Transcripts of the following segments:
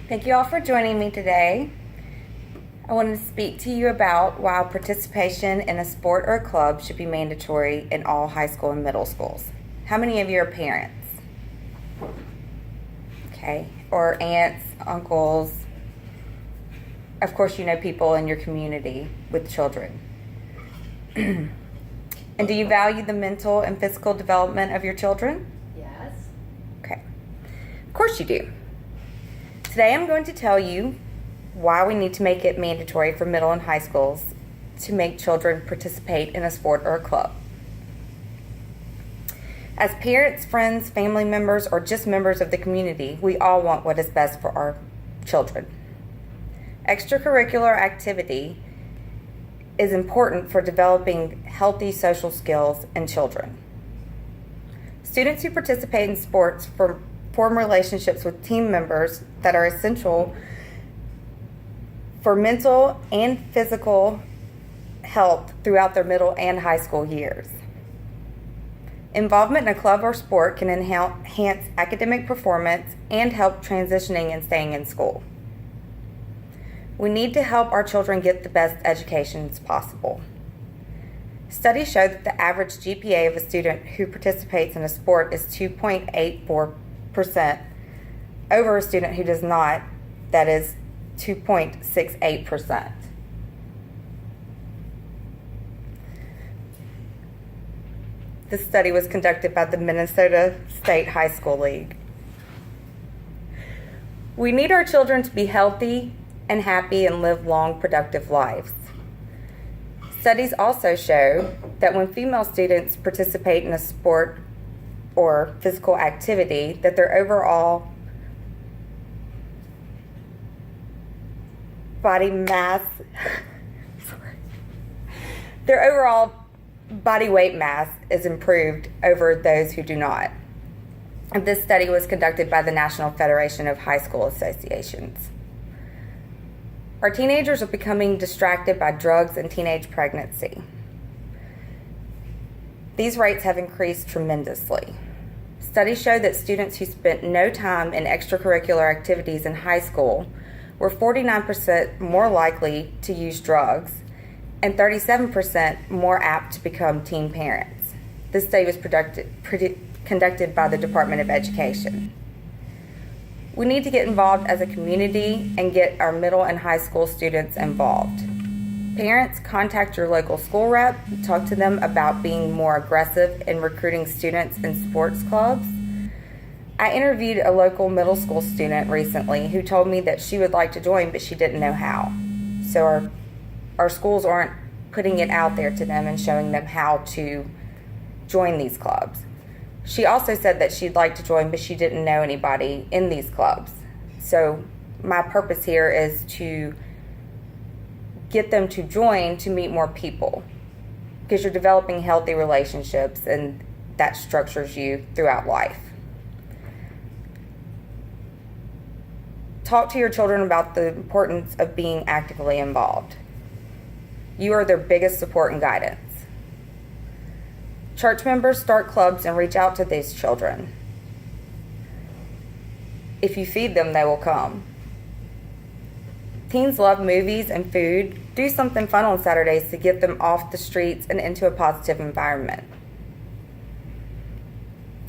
Thank you all for joining me today. I wanted to speak to you about why participation in a sport or a club should be mandatory in all high school and middle schools. How many of you are parents? Okay, or aunts, uncles. Of course, you know people in your community with children. And do you value the mental and physical development of your children? Yes. Okay, of course you do. Today I'm going to tell you why we need to make it mandatory for middle and high schools to make children participate in a sport or a club. As parents, friends, family members, or just members of the community, we all want what is best for our children. Extracurricular activity is important for developing healthy social skills in children. Students who participate in sports form relationships with team members that are essential for mental and physical health throughout their middle and high school years. Involvement in a club or sport can enhance academic performance and help transitioning and staying in school. We need to help our children get the best educations possible. Studies show that the average GPA of a student who participates in a sport is 2.84%. Over a student who does not, that is 2.68%. This study was conducted by the Minnesota State High School League. We need our children to be healthy and happy and live long, productive lives. Studies also show that when female students participate in a sport or physical activity, that their overall body weight mass is improved over those who do not. This study was conducted by the National Federation of High School Associations. Our teenagers are becoming distracted by drugs and teenage pregnancy. These rates have increased tremendously. Studies show that students who spent no time in extracurricular activities in high school were 49% more likely to use drugs and 37% more apt to become teen parents. This study was conducted by the Department of Education. We need to get involved as a community and get our middle and high school students involved. Parents, contact your local school rep, talk to them about being more aggressive in recruiting students in sports clubs. I interviewed a local middle school student recently who told me that she would like to join, but she didn't know how. So our schools aren't putting it out there to them and showing them how to join these clubs. She also said that she'd like to join, but she didn't know anybody in these clubs. So my purpose here is to get them to join to meet more people, because you're developing healthy relationships and that structures you throughout life. Talk to your children about the importance of being actively involved. You are their biggest support and guidance. Church members start clubs and reach out to these children. If you feed them, they will come. Teens love movies and food. Do something fun on Saturdays to get them off the streets and into a positive environment.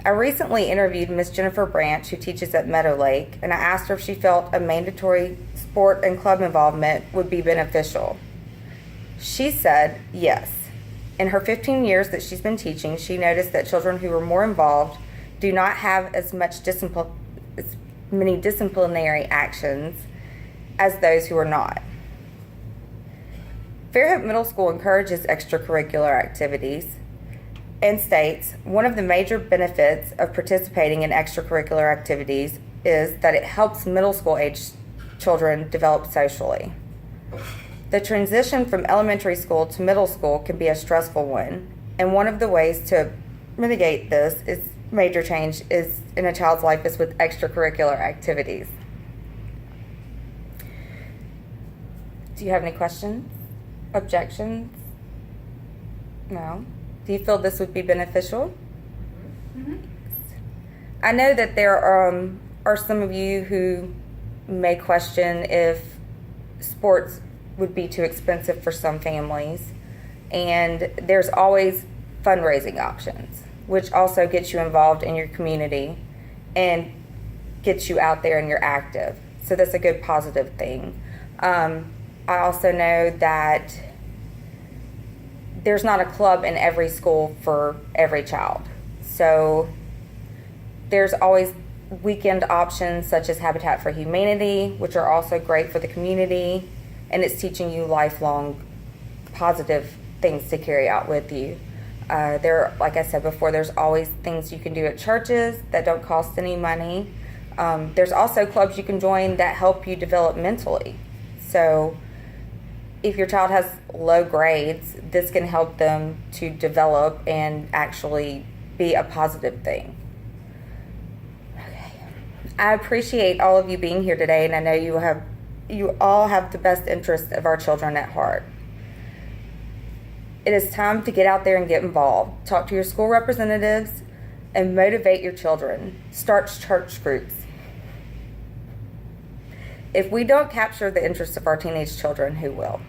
I recently interviewed Miss Jennifer Branch, who teaches at Meadow Lake, and I asked her if she felt a mandatory sport and club involvement would be beneficial. She said yes. In her 15 years that she's been teaching, she noticed that children who are more involved do not have as many disciplinary actions as those who are not. Fairhope Middle School encourages extracurricular activities and states one of the major benefits of participating in extracurricular activities is that it helps middle school age children develop socially. The transition from elementary school to middle school can be a stressful one, and one of the ways to mitigate this major change is in a child's life is with extracurricular activities. Do you have any questions? Objections? No? Do you feel this would be beneficial? Mm-hmm. I know that there are some of you who may question if sports would be too expensive for some families. And there's always fundraising options, which also gets you involved in your community and gets you out there and you're active. So that's a good positive thing. I also know that there's not a club in every school for every child. So there's always weekend options such as Habitat for Humanity, which are also great for the community, and it's teaching you lifelong positive things to carry out with you. Like I said before, there's always things you can do at churches that don't cost any money. There's also clubs you can join that help you develop mentally. So if your child has low grades, this can help them to develop and actually be a positive thing. Okay. I appreciate all of you being here today, and I know you all have the best interest of our children at heart. It is time to get out there and get involved. Talk to your school representatives and motivate your children. Start church groups. If we don't capture the interests of our teenage children, who will?